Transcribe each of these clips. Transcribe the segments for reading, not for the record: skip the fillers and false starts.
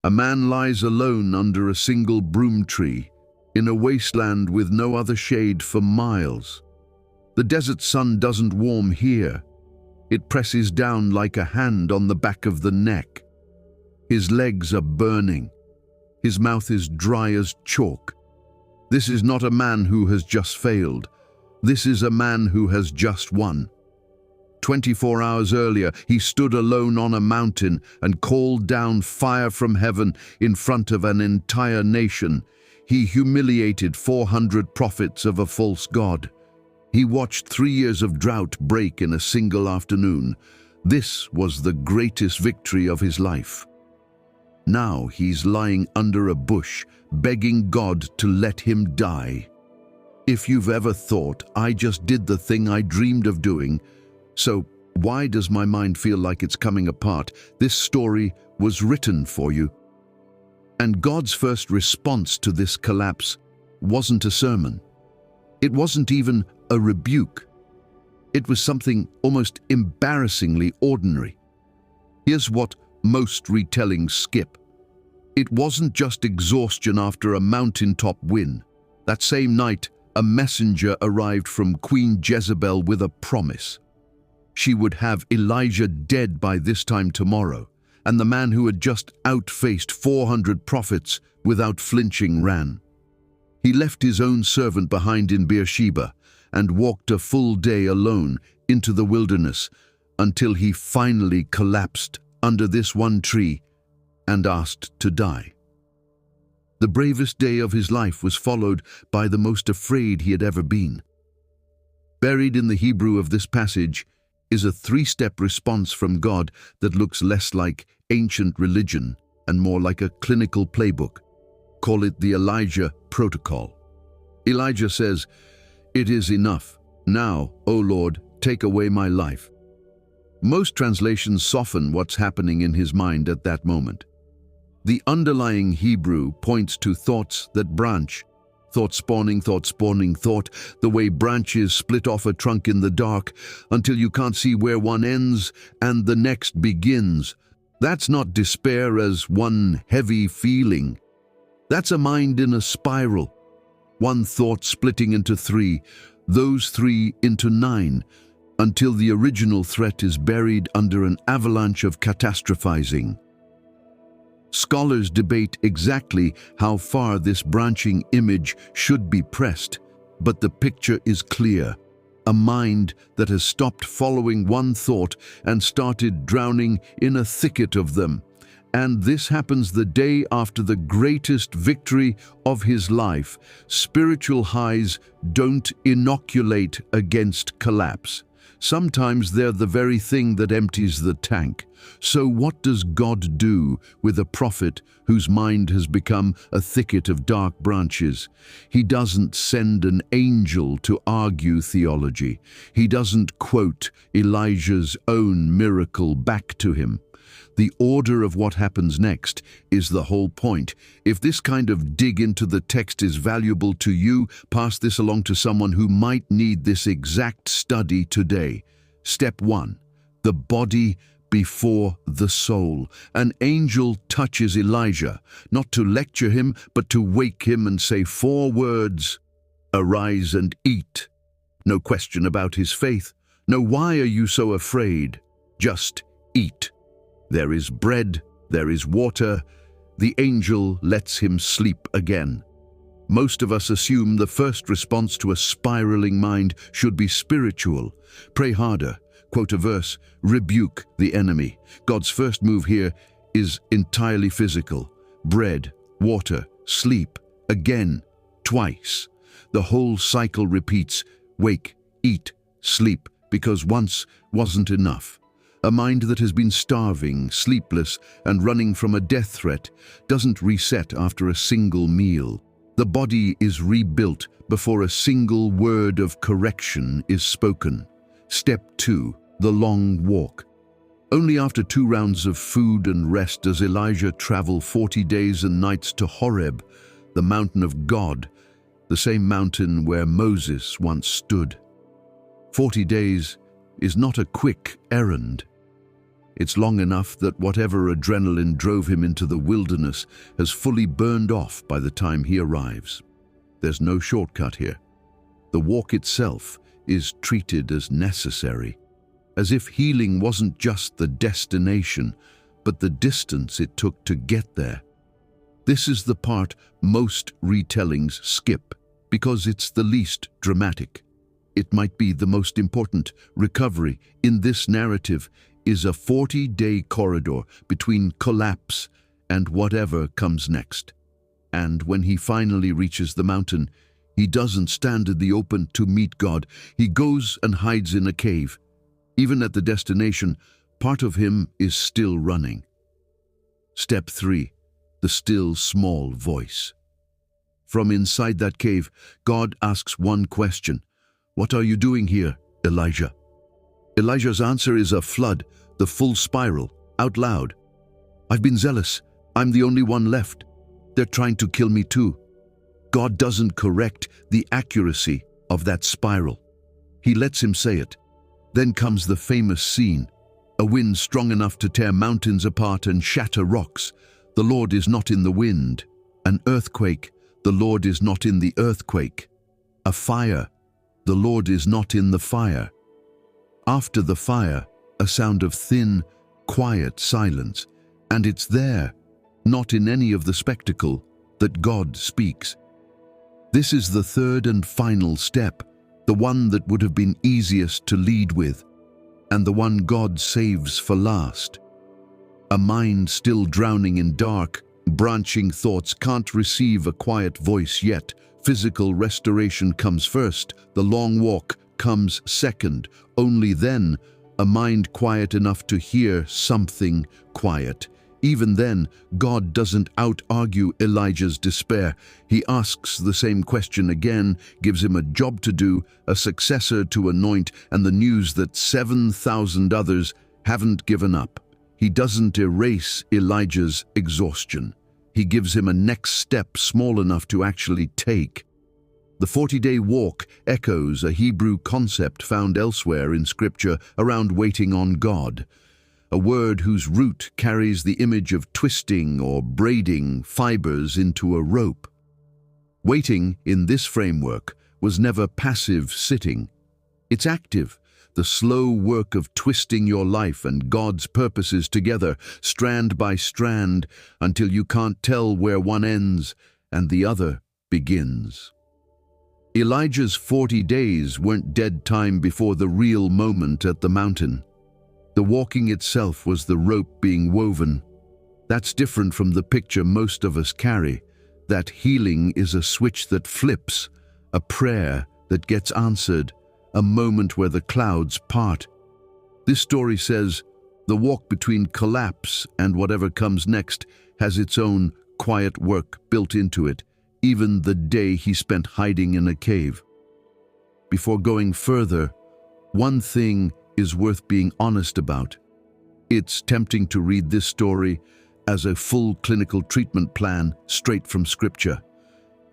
A man lies alone under a single broom tree, in a wasteland with no other shade for miles. The desert sun doesn't warm here. It presses down like a hand on the back of the neck. His legs are burning. His mouth is dry as chalk. This is not a man who has just failed. This is a man who has just won. 24 hours earlier, he stood alone on a mountain and called down fire from heaven in front of an entire nation. He humiliated 400 prophets of a false god. He watched 3 years of drought break in a single afternoon. This was the greatest victory of his life. Now he's lying under a bush, begging God to let him die. If you've ever thought, I just did the thing I dreamed of doing, so why does my mind feel like it's coming apart? This story was written for you. And God's first response to this collapse wasn't a sermon. It wasn't even a rebuke. It was something almost embarrassingly ordinary. Here's what most retellings skip. It wasn't just exhaustion after a mountaintop win. That same night, a messenger arrived from Queen Jezebel with a promise. She would have Elijah dead by this time tomorrow, and the man who had just outfaced 400 prophets without flinching ran. He left his own servant behind in Beersheba and walked a full day alone into the wilderness until he finally collapsed under this one tree and asked to die. The bravest day of his life was followed by the most afraid he had ever been. Buried in the Hebrew of this passage is a three-step response from God that looks less like ancient religion and more like a clinical playbook. Call it the Elijah protocol. Elijah says, "It is enough. Now, O Lord, take away my life." Most translations soften what's happening in his mind at that moment. The underlying Hebrew points to thoughts that branch. Thought spawning, the way branches split off a trunk in the dark until you can't see where one ends and the next begins. That's not despair as one heavy feeling. That's a mind in a spiral. One thought splitting into three, those three into 9, until the original threat is buried under an avalanche of catastrophizing. Scholars debate exactly how far this branching image should be pressed, but the picture is clear. A mind that has stopped following one thought and started drowning in a thicket of them. And this happens the day after the greatest victory of his life. Spiritual highs don't inoculate against collapse. Sometimes they're the very thing that empties the tank. So what does God do with a prophet whose mind has become a thicket of dark branches? He doesn't send an angel to argue theology. He doesn't quote Elijah's own miracle back to him. The order of what happens next is the whole point. If this kind of dig into the text is valuable to you, pass this along to someone who might need this exact study today. Step 1. The body before the soul. An angel touches Elijah, not to lecture him, but to wake him and say 4 words: "Arise and eat." No question about his faith. No, why are you so afraid? Just eat. There is bread, there is water. The angel lets him sleep again. Most of us assume the first response to a spiraling mind should be spiritual. Pray harder. Quote a verse, rebuke the enemy. God's first move here is entirely physical. Bread, water, sleep, again, twice. The whole cycle repeats, wake, eat, sleep, because once wasn't enough. A mind that has been starving, sleepless, and running from a death threat doesn't reset after a single meal. The body is rebuilt before a single word of correction is spoken. Step 2, the long walk. Only after 2 rounds of food and rest does Elijah travel 40 days and nights to Horeb, the mountain of God, the same mountain where Moses once stood. 40 days is not a quick errand. It's long enough that whatever adrenaline drove him into the wilderness has fully burned off by the time he arrives. There's no shortcut here. The walk itself is treated as necessary, as if healing wasn't just the destination, but the distance it took to get there. This is the part most retellings skip, because it's the least dramatic. It might be the most important. Recovery in this narrative is a 40-day corridor between collapse and whatever comes next. And when he finally reaches the mountain, he doesn't stand in the open to meet God. He goes and hides in a cave. Even at the destination, part of him is still running. Step 3. The still small voice. From inside that cave, God asks one question. "What are you doing here, Elijah?" Elijah's answer is a flood, the full spiral, out loud. "I've been zealous. I'm the only one left. They're trying to kill me too." God doesn't correct the accuracy of that spiral. He lets him say it. Then comes the famous scene. A wind strong enough to tear mountains apart and shatter rocks. The Lord is not in the wind. An earthquake. The Lord is not in the earthquake. A fire. The Lord is not in the fire. After the fire, a sound of thin, quiet silence. And it's there, not in any of the spectacle, that God speaks. This is the third and final step, the one that would have been easiest to lead with, and the one God saves for last. A mind still drowning in dark, branching thoughts can't receive a quiet voice yet. Physical restoration comes first, the long walk comes second. Only then, a mind quiet enough to hear something quiet. Even then, God doesn't out-argue Elijah's despair. He asks the same question again, gives him a job to do, a successor to anoint, and the news that 7,000 others haven't given up. He doesn't erase Elijah's exhaustion. He gives him a next step small enough to actually take. The 40-day walk echoes a Hebrew concept found elsewhere in Scripture around waiting on God, a word whose root carries the image of twisting or braiding fibers into a rope. Waiting, in this framework, was never passive sitting. It's active, the slow work of twisting your life and God's purposes together, strand by strand, until you can't tell where one ends and the other begins. Elijah's 40 days weren't dead time before the real moment at the mountain. The walking itself was the rope being woven. That's different from the picture most of us carry. That healing is a switch that flips, a prayer that gets answered, a moment where the clouds part. This story says the walk between collapse and whatever comes next has its own quiet work built into it, even the day he spent hiding in a cave. Before going further, one thing is worth being honest about. It's tempting to read this story as a full clinical treatment plan straight from Scripture,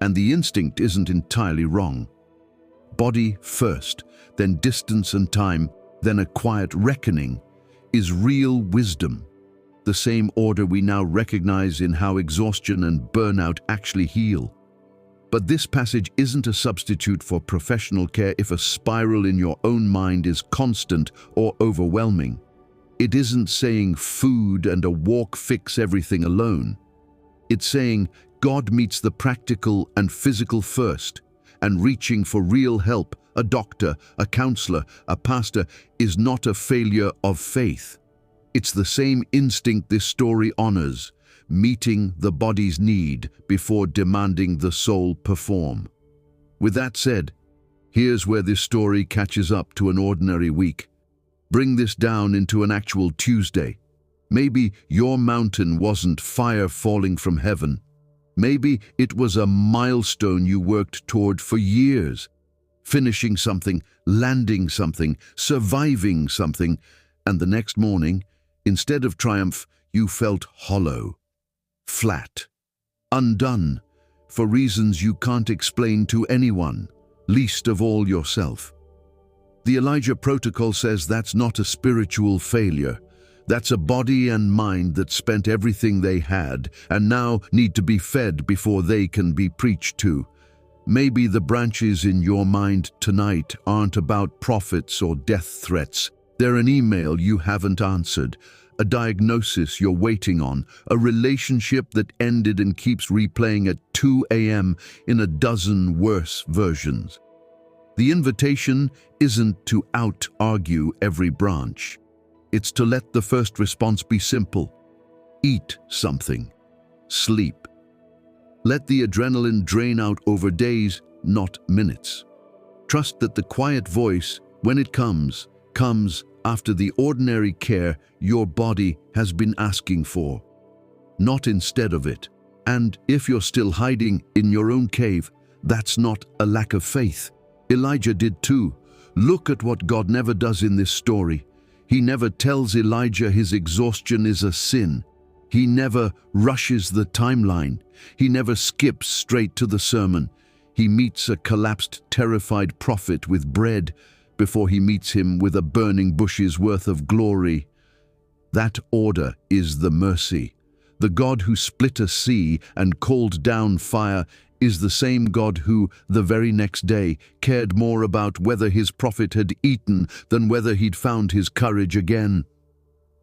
and the instinct isn't entirely wrong. Body first, then distance and time, then a quiet reckoning, is real wisdom, the same order we now recognize in how exhaustion and burnout actually heal. But this passage isn't a substitute for professional care if a spiral in your own mind is constant or overwhelming. It isn't saying food and a walk fix everything alone. It's saying God meets the practical and physical first, and reaching for real help, a doctor, a counselor, a pastor, is not a failure of faith. It's the same instinct this story honors, meeting the body's need before demanding the soul perform. With that said, here's where this story catches up to an ordinary week. Bring this down into an actual Tuesday. Maybe your mountain wasn't fire falling from heaven. Maybe it was a milestone you worked toward for years, finishing something, landing something, surviving something, and the next morning, instead of triumph, you felt hollow, flat, undone, for reasons you can't explain to anyone, least of all yourself. The Elijah Protocol says that's not a spiritual failure. That's a body and mind that spent everything they had and now need to be fed before they can be preached to. Maybe the branches in your mind tonight aren't about profits or death threats. They're an email you haven't answered, a diagnosis you're waiting on, a relationship that ended and keeps replaying at 2 a.m. in a dozen worse versions. The invitation isn't to out-argue every branch. It's to let the first response be simple. Eat something. Sleep. Let the adrenaline drain out over days, not minutes. Trust that the quiet voice, when it comes after the ordinary care your body has been asking for, not instead of it. And if you're still hiding in your own cave, that's not a lack of faith. Elijah did too. Look at what God never does in this story. He never tells Elijah his exhaustion is a sin. He never rushes the timeline. He never skips straight to the sermon. He meets a collapsed, terrified prophet with bread before he meets him with a burning bush's worth of glory. That order is the mercy. The God who split a sea and called down fire is the same God who, the very next day, cared more about whether his prophet had eaten than whether he'd found his courage again.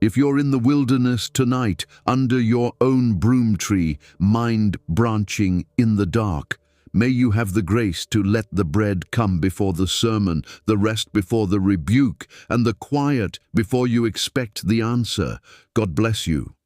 If you're in the wilderness tonight, under your own broom tree, mind branching in the dark, may you have the grace to let the bread come before the sermon, the rest before the rebuke, and the quiet before you expect the answer. God bless you.